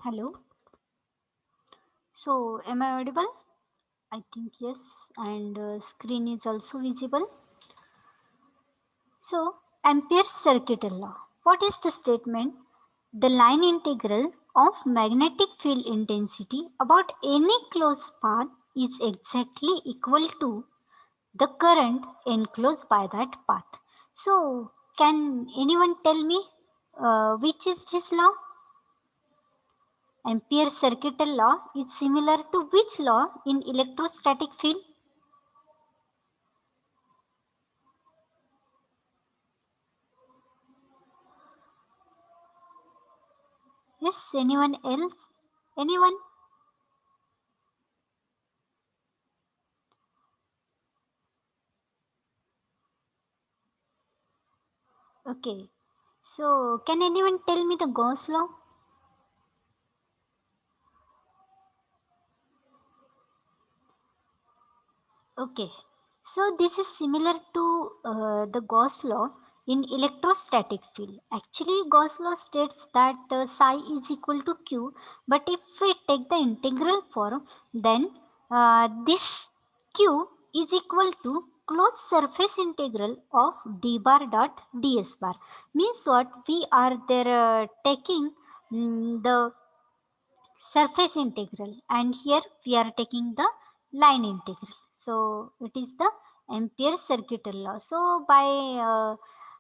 Hello. So, am I audible? I think yes, and screen is also visible. So, Ampere's circuit law. What is the statement? The line integral of magnetic field intensity about any closed path is exactly equal to the current enclosed by that path. So, can anyone tell me which is this law? Ampere's circuital law is similar to which law in electrostatic field? Yes, anyone else? Anyone? Okay. So, can anyone tell me the Gauss law? Okay. So, this is similar to the Gauss law in electrostatic field. Actually, Gauss law states that psi is equal to q, but if we take the integral form, then this q is equal to closed surface integral of d bar dot ds bar. Means what? We are there taking the surface integral, and here we are taking the line integral. So it is the Ampere circuital law. So by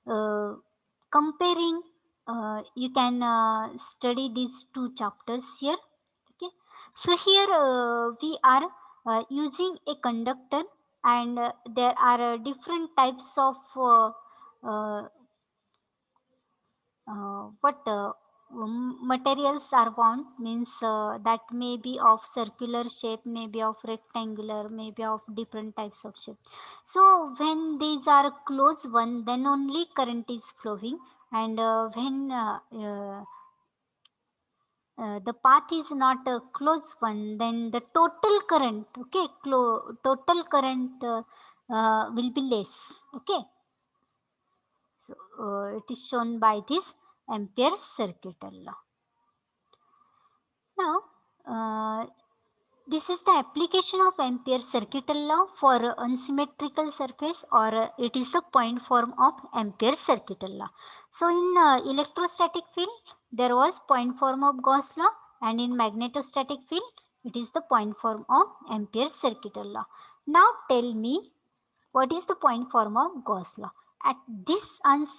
uh, comparing, you can study these two chapters here. Okay, so here we are using a conductor, and there are different types of uh, what materials are found, means that may be of circular shape, may be of rectangular, may be of different types of shape. So when these are close one, then only current is flowing, and when the path is not a close one, then the total current, okay, total current will be less. Okay, so it is shown by this Ampere circuital law. Now, this is the application of Ampere's circuital law for unsymmetrical surface, or it is the point form of Ampere's circuital law. So, in electrostatic field, there was point form of Gauss law, and in magnetostatic field, it is the point form of Ampere's circuital law. Now, tell me, what is the point form of Gauss law? At this answer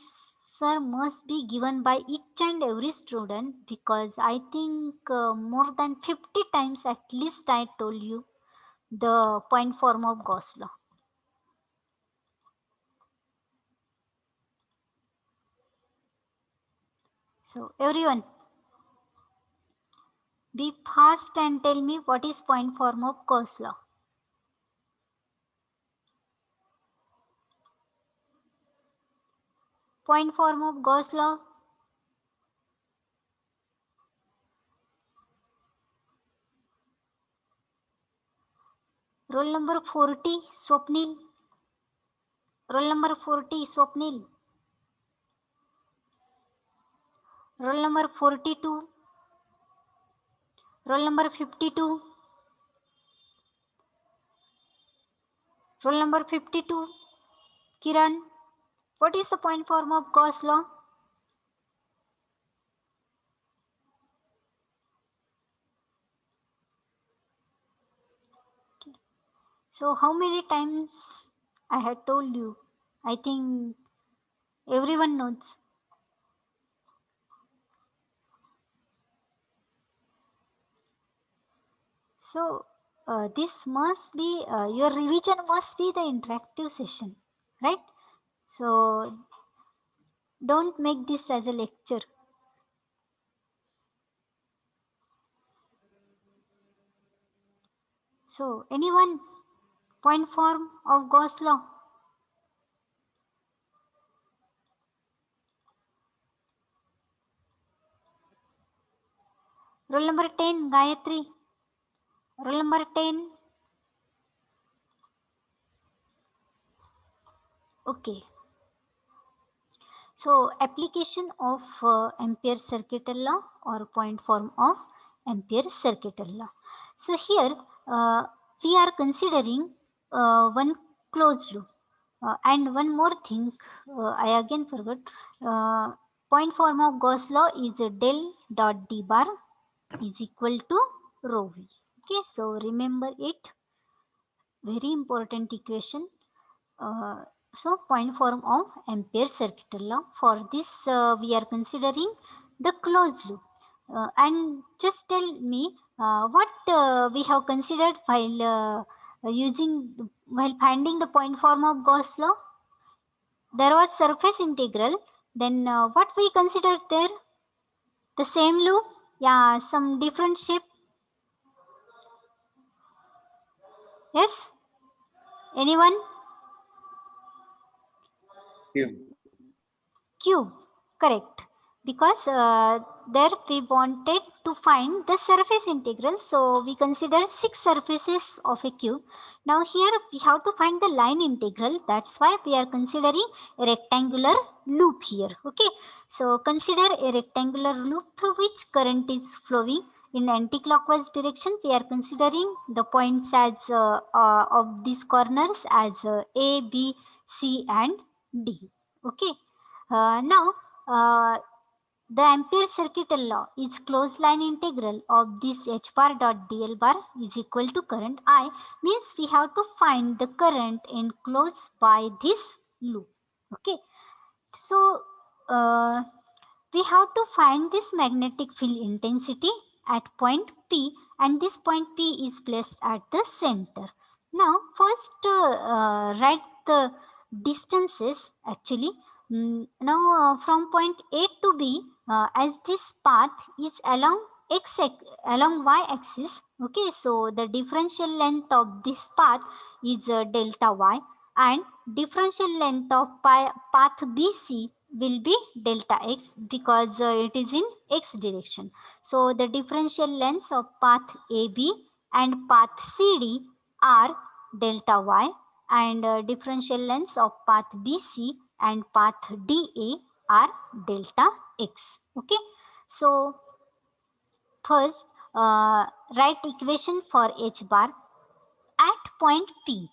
must be given by each and every student, because I think more than 50 times at least I told you the point form of Gauss law. So everyone, be fast and tell me what is point form of Gauss law. Point form of Gauss law. Roll number 40, Swapnil. Roll number 40, Swapnil. Roll number 42. Roll number 52. Roll number 52, Kiran. What is the point form of Gauss law? So how many times I had told you? I think everyone knows. So this must be your revision must be the interactive session, right? So don't make this as a lecture. So anyone, point form of Gauss law? Roll number 10, Gayatri. Roll number 10. Okay. So application of Ampere circuital law or point form of Ampere's circuital law. So here we are considering one closed loop. And one more thing, I again forgot. Point form of Gauss law is del dot d bar is equal to rho v. Okay, so remember it. Very important equation. So point form of Ampere's circuital law. For this, we are considering the closed loop. And just tell me what we have considered while finding the point form of Gauss law. There was surface integral. Then what we considered there? The same loop? Yeah, some different shape. Yes? Anyone? Cube. Cube. Correct. Because there we wanted to find the surface integral. So we consider 6 surfaces of a cube. Now here we have to find the line integral. That's why we are considering a rectangular loop here. Okay. So consider a rectangular loop through which current is flowing in anti-clockwise direction. We are considering the points as of these corners as A, B, C and D. Okay. Now, the Ampere circuital law is closed line integral of this h bar dot dl bar is equal to current I, means we have to find the current enclosed by this loop. Okay. So, we have to find this magnetic field intensity at point P, and this point P is placed at the center. Now first write the distances actually. Now from point A to B, as this path is along y axis, okay, so the differential length of this path is delta y, and differential length of path BC will be delta x because it is in x direction. So the differential lengths of path AB and path CD are delta y, and differential lengths of path BC and path DA are delta x. Okay. So first write equation for h bar at point P.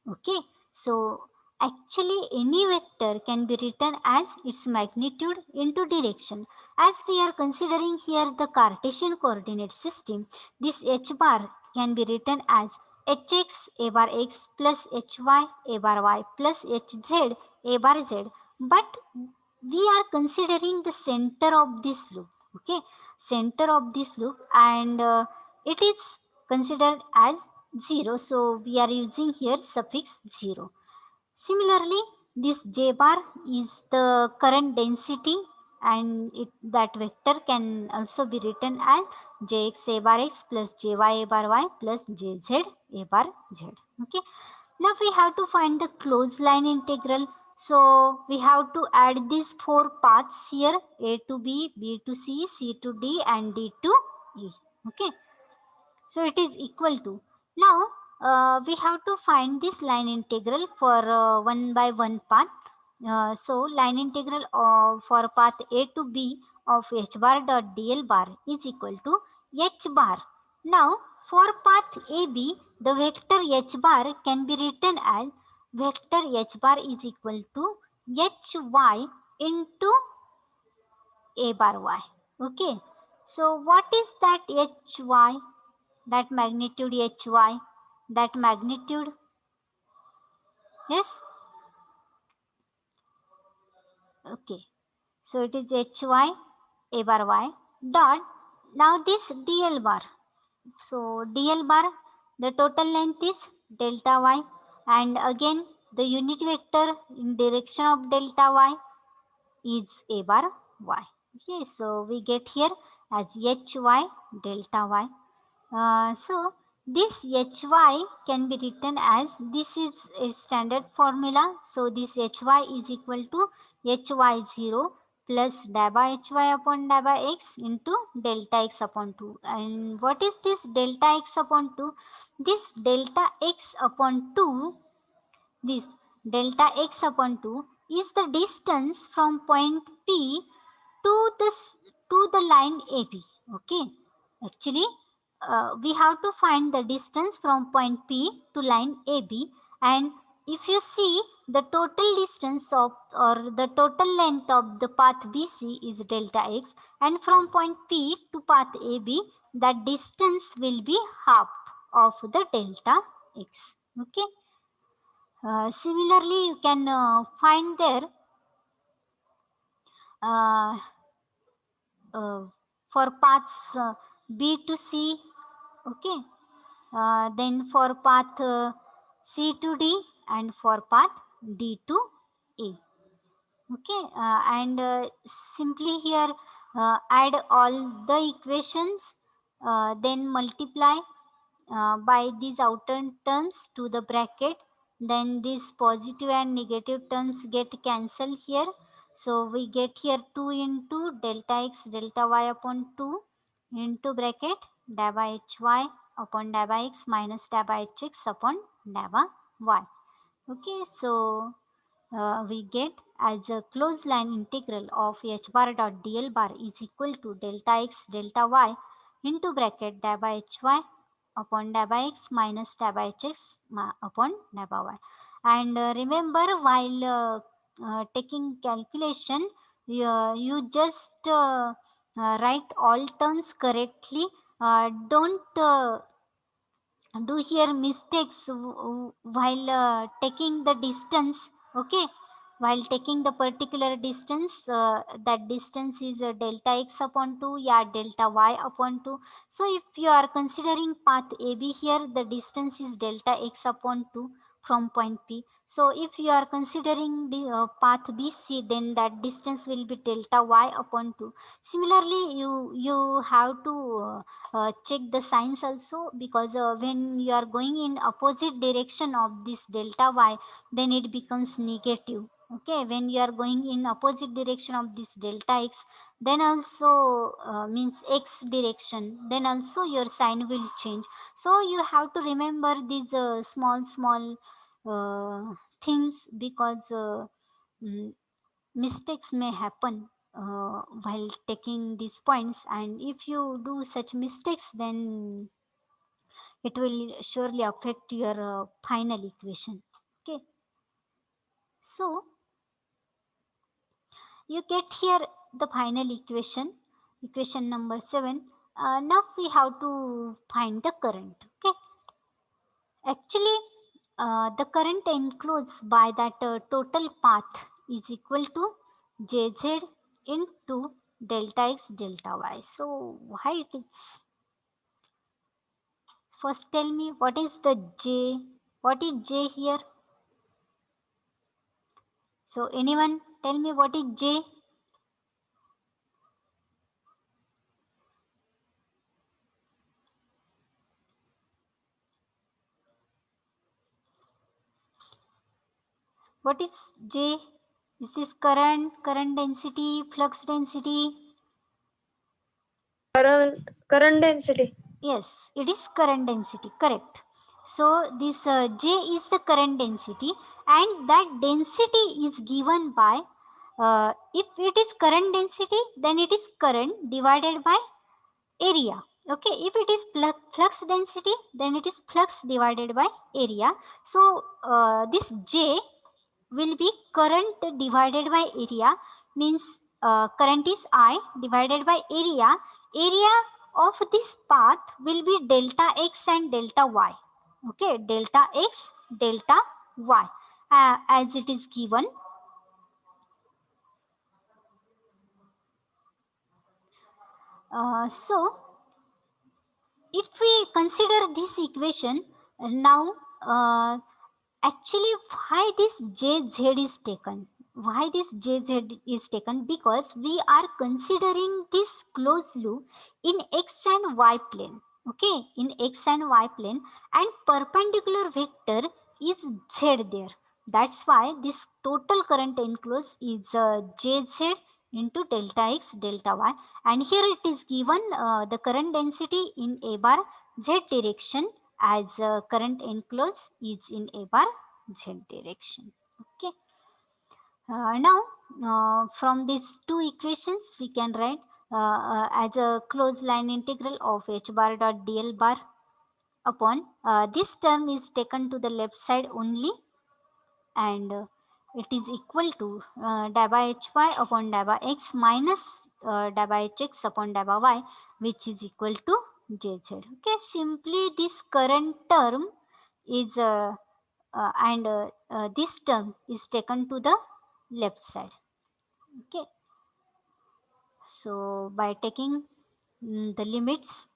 Okay, so actually any vector can be written as its magnitude into direction. As we are considering here the Cartesian coordinate system, this h bar can be written as hx a bar x plus hy a bar y plus hz a bar z. But we are considering the center of this loop. Okay, center of this loop, and it is considered as 0, so we are using here suffix 0. Similarly, this j bar is the current density, and that vector can also be written as jx a bar x plus jy a bar y plus jz a bar z. Okay. Now we have to find the closed line integral. So we have to add these 4 paths here: A to B, B to C, C to D and D to E. Okay. So it is equal to. Now we have to find this line integral for one by one path. So line integral for path A to B of h bar dot dl bar is equal to h bar. Now for path AB, the vector h bar can be written as vector h bar is equal to hy into a bar y. Okay. So what is that hy? That magnitude hy, that magnitude, yes. Okay, so it is hy a bar y dot, now this dl bar, so dl bar, the total length is delta y, and again the unit vector in direction of delta y is a bar y. Okay, so we get here as hy delta y. So this hy can be written as, this is a standard formula. So this hy is equal to hy0 plus dabba hy upon dabba x into delta x upon 2. And what is this delta x upon 2? This delta x upon 2, this delta x upon 2 is the distance from point P to the line AB. Okay. Actually, we have to find the distance from point P to line AB, and if you see the total distance of or the total length of the path BC is delta x, and from point P to path AB that distance will be half of the delta x. Okay. Similarly, you can find there uh, uh, for paths B to C. Okay. Then for path C to D, and for path D to A. Okay. And simply here add all the equations, then multiply by these outer terms to the bracket, then these positive and negative terms get cancelled here. So we get here 2 into delta x delta y upon 2 into bracket dA by hy upon dA by x minus dA by hx upon dA by y. Okay, so we get as a closed line integral of h bar dot dl bar is equal to delta x delta y into bracket dA by hy upon dA by x minus dA by hx upon dA by y. And remember, while taking calculation, you just write all terms correctly. Don't do here mistakes while taking the distance. Okay, while taking the particular distance, that distance is delta x upon 2, yeah, delta y upon 2. So if you are considering path AB here, the distance is delta x upon 2 from point P. So if you are considering the path BC, then that distance will be delta y upon 2. Similarly, you have to check the signs also, because when you are going in opposite direction of this delta y, then it becomes negative. Okay, when you are going in opposite direction of this delta x, then also means x direction, then also your sign will change. So you have to remember these small things, because mm, mistakes may happen while taking these points, and if you do such mistakes, then it will surely affect your final equation. Okay, so you get here the final equation, equation number 7. Now we have to find the current. Okay, actually the current enclosed by that total path is equal to jz into delta x delta y. So why it is, first tell me what is the j, what is j here? So anyone tell me what is j? What is j? Is this current, current density, flux density? Current density. Yes, it is current density, correct. So this J is the current density, and that density is given by, if it is current density, then it is current divided by area. Okay, if it is flux density, then it is flux divided by area. So this J will be current divided by area, means current is I divided by area. Area of this path will be delta x and delta y. Okay, delta x delta y, as it is given. So if we consider this equation, now actually why this jz is taken, why this jz is taken, because we are considering this closed loop in x and y plane. Okay, in x and y plane, and perpendicular vector is z there. That's why this total current enclosed is jz into delta x delta y, and here it is given the current density in a bar z direction, as current enclosed is in a bar z direction. Okay, now from these two equations we can write as a closed line integral of h bar dot dl bar upon this term is taken to the left side only, and it is equal to di by hy upon di by x minus di by hx upon di by y, which is equal to jz. Okay, simply this current term is this term is taken to the left side. Okay, so by taking the limits,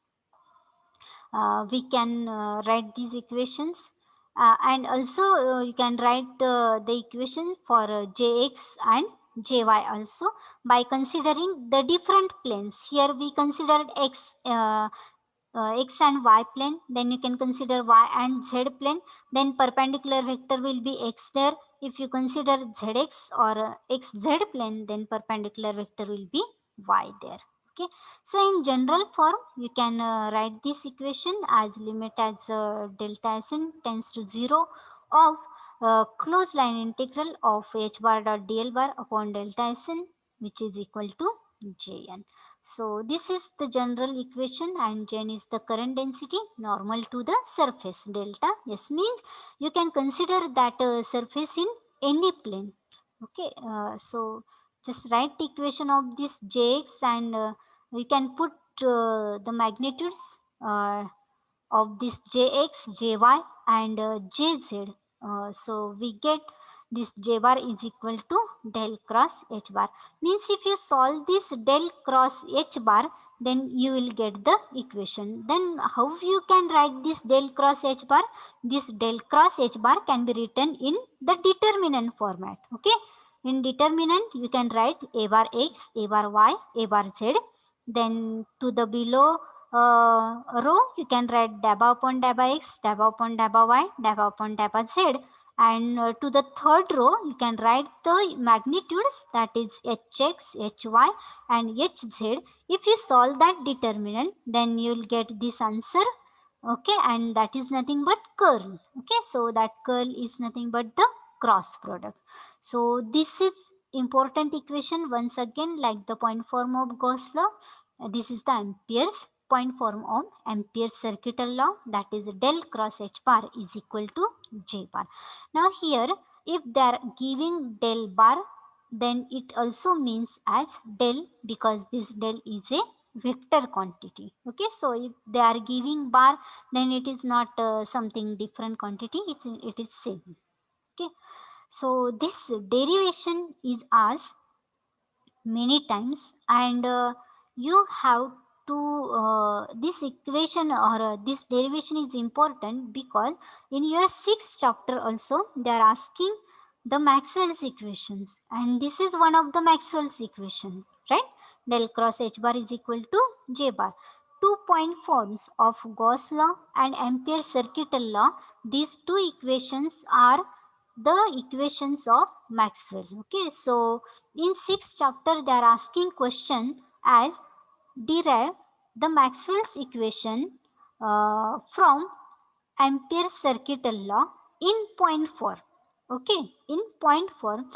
we can write these equations, and also you can write the equation for jx and jy also by considering the different planes. Here we considered x and y plane, then you can consider y and z plane, then perpendicular vector will be x there. If you consider zx or xz plane, then perpendicular vector will be y there. Okay, so in general form you can write this equation as limit as delta Sn tends to 0 of closed line integral of h bar dot dl bar upon delta Sn, which is equal to Jn. So this is the general equation, and Jn is the current density normal to the surface. Delta S means you can consider that surface in any plane. Okay, so just write the equation of this Jx, and we can put the magnitudes of this Jx, Jy and Jz. So we get this J bar is equal to del cross H bar. Means if you solve this del cross H bar, then you will get the equation. Then how you can write this del cross H bar? This del cross H bar can be written in the determinant format. Okay. In determinant, you can write a bar x, a bar y, a bar z. Then to the below row, you can write dabba upon dabba x, dabba upon dabba y, dabba upon dabba z. And to the third row, you can write the magnitudes, that is hx, hy and hz. If you solve that determinant, then you will get this answer. Okay, and that is nothing but curl. Okay, so that curl is nothing but the cross product. So this is important equation once again, like the point form of Gauss law. This is the Ampere's point form of Ampere's circuital law, that is del cross H bar is equal to J bar. Now here, if they are giving del bar, then it also means as del, because this del is a vector quantity. Okay, so if they are giving bar, then it is not something different quantity, it is same. Okay, so this derivation is asked many times, and you have to this equation or this derivation is important because in your sixth chapter also they are asking the Maxwell's equations, and this is one of the Maxwell's equation, right? Del cross H bar is equal to J bar. Two point forms of Gauss law and Ampere circuital law, these two equations are the equations of Maxwell. Okay, so in sixth chapter they are asking question as derive the Maxwell's equation from Ampere circuital law in point form. Okay, in point form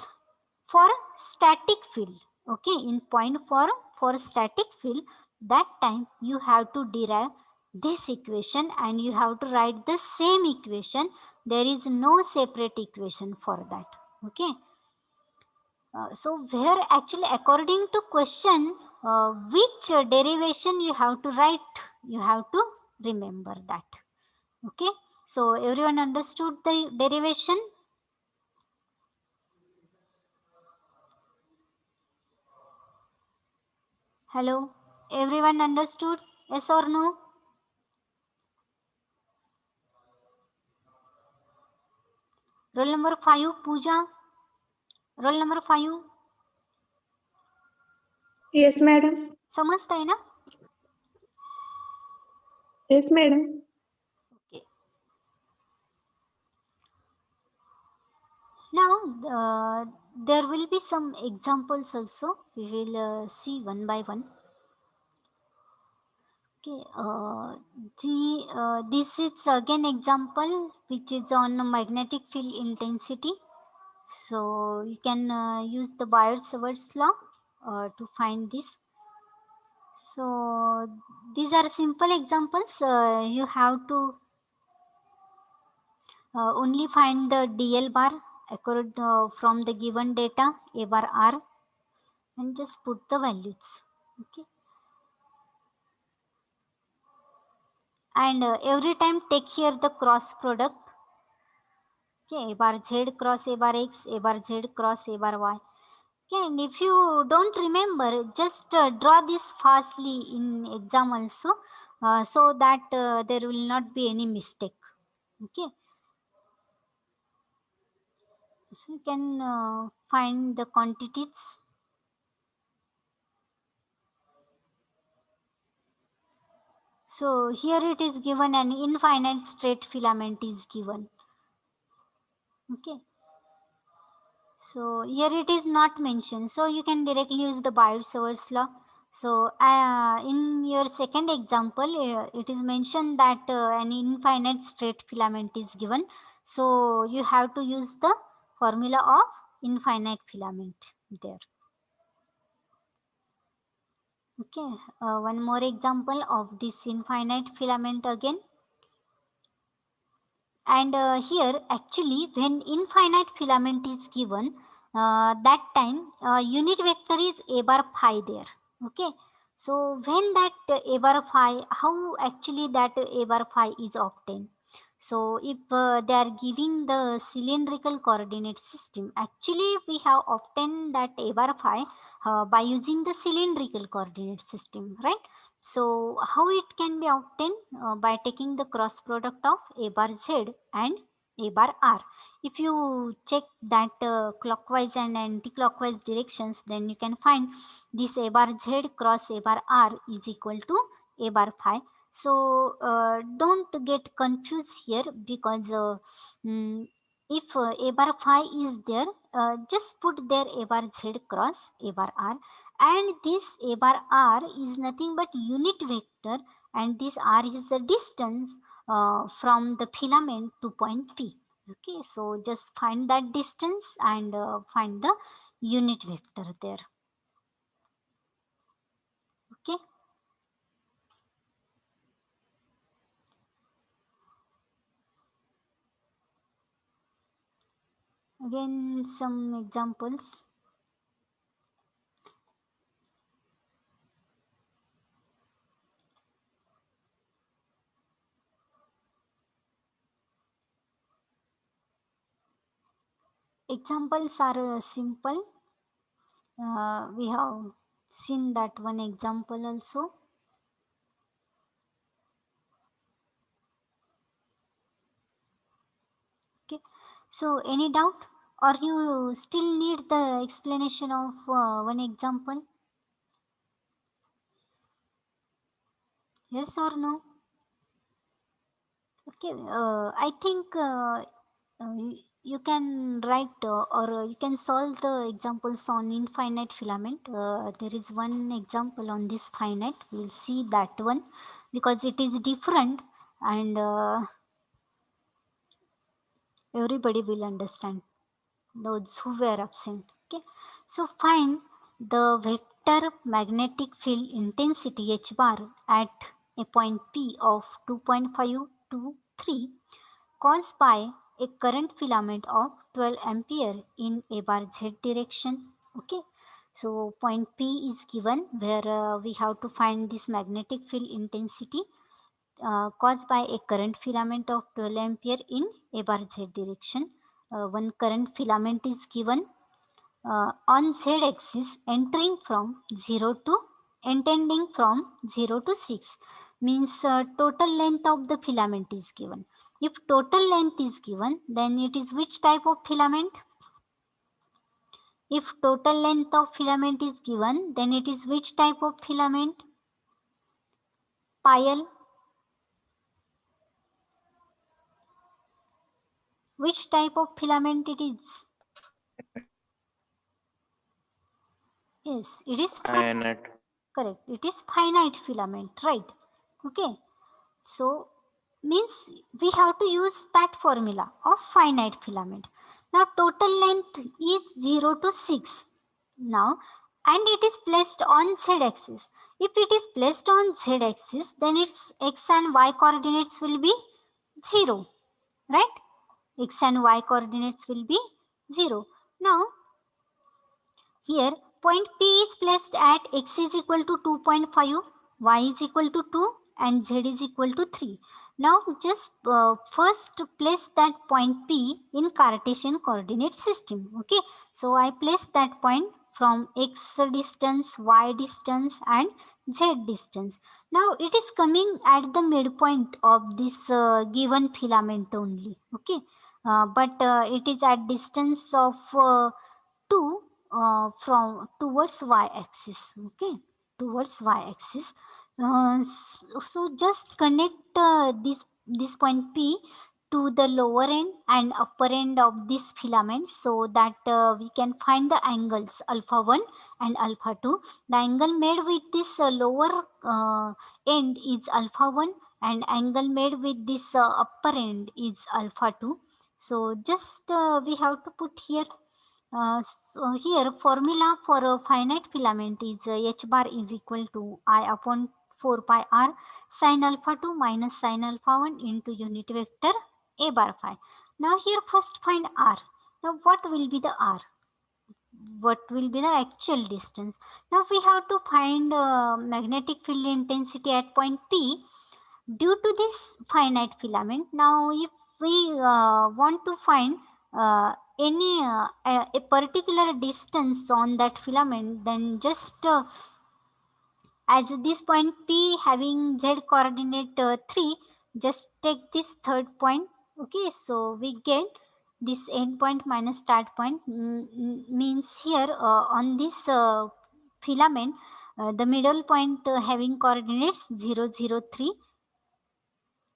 for static field. Okay, in point form for static field, that time you have to derive this equation and you have to write the same equation. There is no separate equation for that. Okay, so where actually according to question, which derivation you have to write, you have to remember that. Okay, so everyone understood the derivation? Hello, everyone understood? Yes or no? Roll number 5, Pooja. Roll number 5. Yes, madam. समजताय ना? Yes, madam. Okay. Now there will be some examples also. We will see one by one. Okay. This is again example which is on magnetic field intensity. So you can use the Biot-Savart's law to find this. these are simple examples. You have to only find the DL bar according from the given data A bar R and just put the values. Okay, and every time take here the cross product. Okay, A bar Z cross A bar X, A bar Z cross A bar Y. Okay, and if you don't remember, just draw this fastly in exam also, so that there will not be any mistake. Okay, so you can find the quantities. So here it is given an infinite straight filament is given. Okay, so here it is not mentioned, so you can directly use the Biot-Savart's law. So in your second example, it is mentioned that an infinite straight filament is given. So you have to use the formula of infinite filament there. Okay, one more example of this infinite filament again. And here actually when infinite filament is given, that time unit vector is a bar phi there. Okay, so when that a bar phi, how actually that a bar phi is obtained? So if they are giving the cylindrical coordinate system, actually we have obtained that a bar phi by using the cylindrical coordinate system, right? So how it can be obtained? By taking the cross product of a bar z and a bar r. If you check that clockwise and anti-clockwise directions, then you can find this a bar z cross a bar r is equal to a bar phi. So don't get confused here, because if a bar phi is there, just put there a bar z cross a bar r, and this a bar r is nothing but unit vector, and this r is the distance from the filament to point P. Okay, so just find that distance and find the unit vector there. Okay, again some examples. Examples are simple. We have seen that one example also. Okay, so any doubt, or you still need the explanation of one example? Yes or no? Okay, I think you can write or you can solve the examples on infinite filament. There is one example on this finite. We'll see that one because it is different, and everybody will understand, those who were absent. Okay, so find the vector magnetic field intensity H bar at a point P of 2.523 caused by a current filament of 12 ampere in a bar z direction. Okay, so point P is given where we have to find this magnetic field intensity caused by a current filament of 12 ampere in a bar z direction. One current filament is given on z axis entering from 0 to intending from 0 to 6, means total length of the filament is given. If total length is given, then it is which type of filament? If total length of filament is given, then it is which type of filament? Pile. Which type of filament it is? Yes, it is finite. Finite. Correct. It is finite filament, right? Okay. So means we have to use that formula of finite filament. Now total length is 0 to 6. Now, and it is placed on z axis. If it is placed on z axis, then its x and y coordinates will be 0, right? X and y coordinates will be 0. Now here point P is placed at x is equal to 2.5, y is equal to 2 and z is equal to 3. Now just first place that point P in Cartesian coordinate system. Okay, so I place that point from x distance, y distance and z distance. Now it is coming at the midpoint of this given filament only. Okay, but it is at distance of 2 from towards y-axis. Okay, towards y-axis. So just connect this point P to the lower end and upper end of this filament, so that we can find the angles alpha 1 and alpha 2. The angle made with this lower end is alpha 1 and angle made with this upper end is alpha 2. So just we have to put here. So here formula for a finite filament is h bar is equal to I upon 4 pi r sin alpha 2 minus sin alpha 1 into unit vector a bar phi. Now here first find r. Now what will be the r? What will be the actual distance? Now we have to find magnetic field intensity at point P due to this finite filament. Now if we want to find any a particular distance on that filament, then just as this point P having z coordinate 3, just take this third point. Okay, so we get this end point minus start point, means here on this filament the middle point having coordinates 0, 0, 3.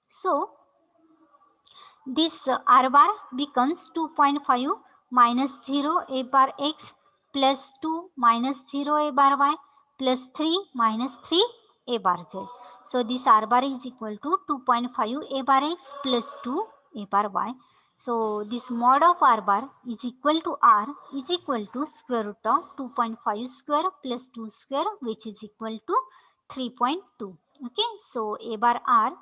So this r bar becomes 2.5 minus 0 a bar x plus 2 minus 0 a bar y plus 3 minus 3 a bar z. So this r bar is equal to 2.5 a bar x plus 2 a bar y. So this mod of r bar is equal to r is equal to square root of 2.5 square plus 2 square, which is equal to 3.2. Okay, so a bar r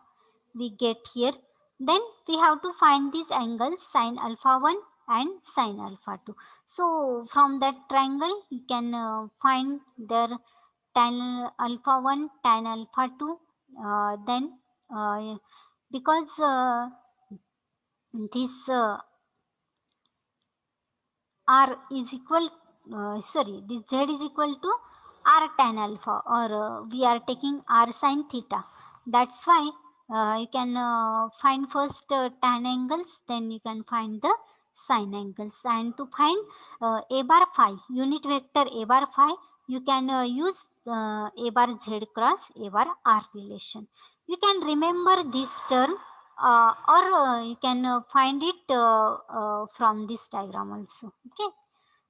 we get here. Then we have to find these angles sin alpha 1 and sin alpha 2. So from that triangle you can find their tan alpha 1, tan alpha 2. Then because this r is equal this z is equal to r tan alpha, or we are taking r sin theta. That's why you can find first tan angles, then you can find the sin angles. And to find a bar phi, unit vector a bar phi, you can use a bar z cross a bar r relation. You can remember this term, or you can find it from this diagram also. Okay,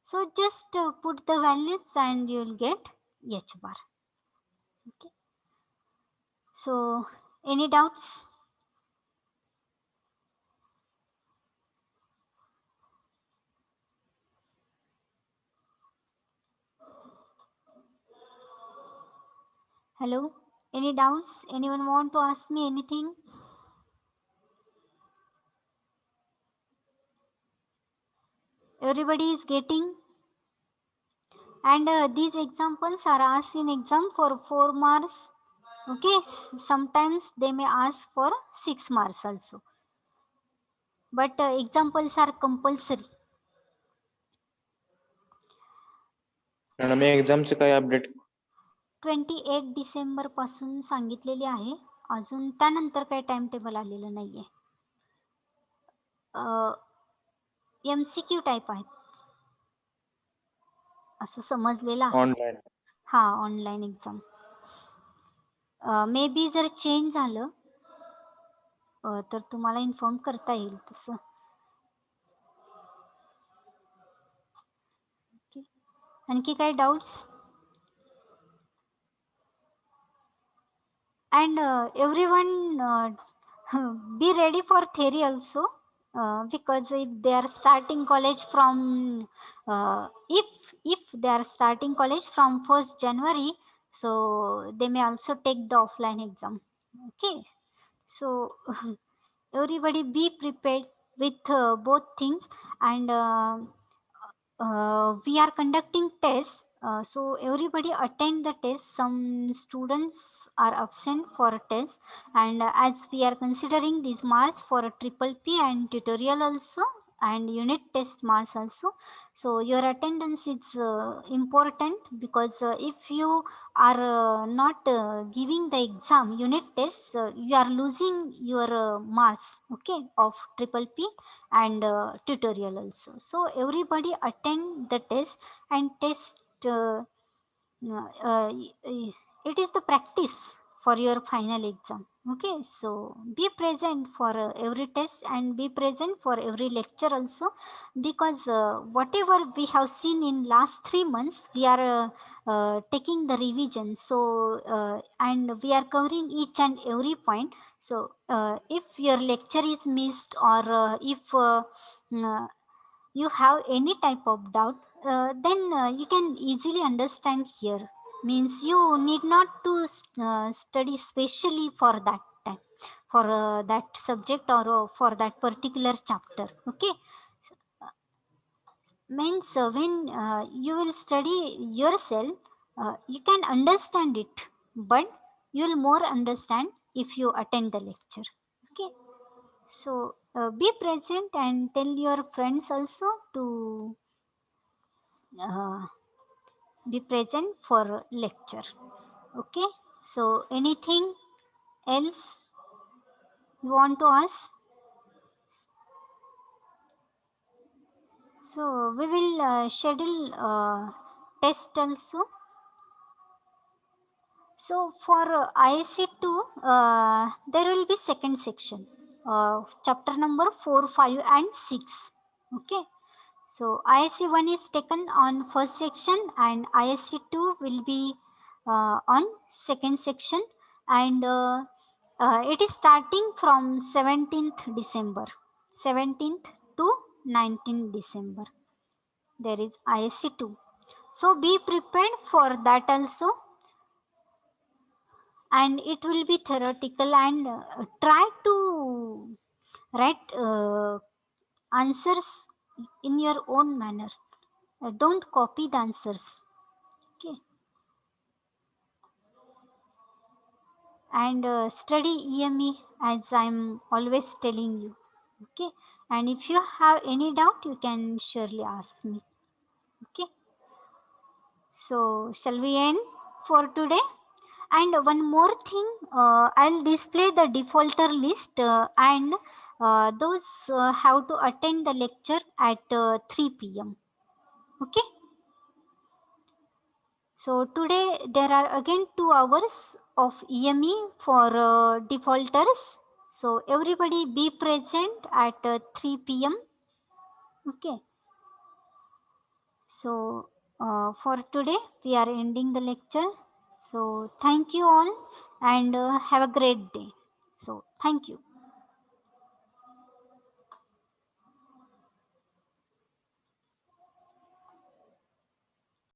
so just put the values and you will get h bar. Okay, so any doubts? Hello, any doubts? Anyone want to ask me anything? Everybody is getting? And these examples are asked in exam for 4 marks. Okay, sometimes they may ask for 6 marks also, but examples are compulsory. Madam एक्झामचे काय update? 28 December पासून सांगितलेले आहे. अजून त्यानंतर काही time table आलेलं नाहीये. MCQ टाईप आहेत असं समजलेलं आहे. ऑनलाईन हा, ऑनलाईन एक्झाम. मे बी जर चेंज झालं तर तुम्हाला इन्फॉर्म करता येईल तसं. आणखी काही doubts? And everyone be ready for theory also, because if they are starting college from if they are starting college from 1st January, so they may also take the offline exam. Okay, so everybody be prepared with both things. And we are conducting tests, so everybody attend the test. Some students are absent for a test, and as we are considering these marks for a triple P and tutorial also and unit test marks also, so your attendance is important, because if you are not giving the exam unit tests, you are losing your marks, okay, of triple P and tutorial also. So everybody attend the test, and test it is the practice for your final exam. Okay, so be present for every test and be present for every lecture also, because whatever we have seen in last 3 months, we are taking the revision. So and we are covering each and every point. So if your lecture is missed, or if mm, you have any type of doubt, then you can easily understand here. Means you need not to study specially for that time, for that subject, or for that particular chapter. Okay, means when you will study yourself, you can understand it, but you will more understand if you attend the lecture. Okay, so be present and tell your friends also to uh, be present for lecture. Okay, so anything else you want to ask? So we will schedule test also. So for ISC 2, there will be second section, chapter number 4, 5 and 6. Okay, so ISC 1 is taken on first section, and ISC 2 will be on second section, and it is starting from 17th December, 17th to 19th December. There is ISC 2. So be prepared for that also, and it will be theoretical, and try to write answers in your own manner. Don't copy the answers. Okay, and study EME as I'm always telling you. Okay, and if you have any doubt, you can surely ask me. Okay, so shall we end for today? And one more thing, I'll display the defaulter list, and those have to attend the lecture at 3 p.m. Okay, so today there are again 2 hours of EME for defaulters. So everybody be present at 3 p.m. Okay, so for today we are ending the lecture. So thank you all, and have a great day. So thank you.